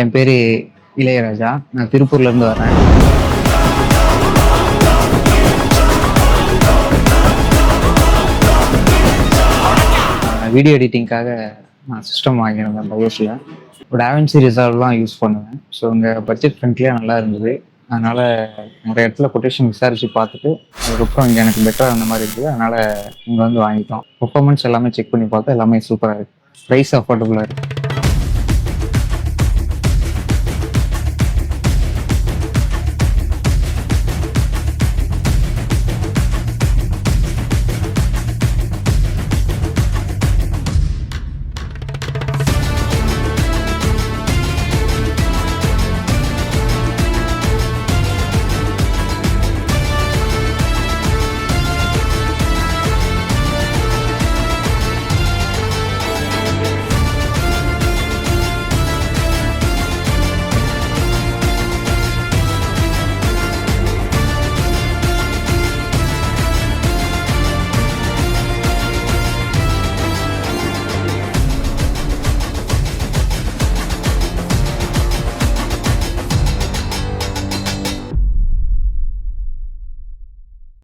என் பேர் இளையராஜா. நான் திருப்பூர்லேருந்து வரேன். வீடியோ எடிட்டிங்காக நான் சிஸ்டம் வாங்கியிருந்தேன் BYOS-ல. DaVinci ரிசால்வ்லாம் யூஸ் பண்ணுவேன். ஸோ இங்கே பட்ஜெட் ஃப்ரெண்ட்லியாக நல்லா இருந்தது. அதனால் நிறைய இடத்துல கொட்டேஷன் விசாரித்து பார்த்துட்டு அதுக்கப்புறம் இங்கே எனக்கு பெட்டராக அந்த மாதிரி இருக்குது. அதனால் இங்கே வந்து வாங்கிட்டோம். பெர்ஃபார்மன்ஸ் எல்லாமே செக் பண்ணி பார்த்தா எல்லாமே சூப்பராக இருக்குது. ப்ரைஸ் அஃபோர்டபுளாக இருக்குது.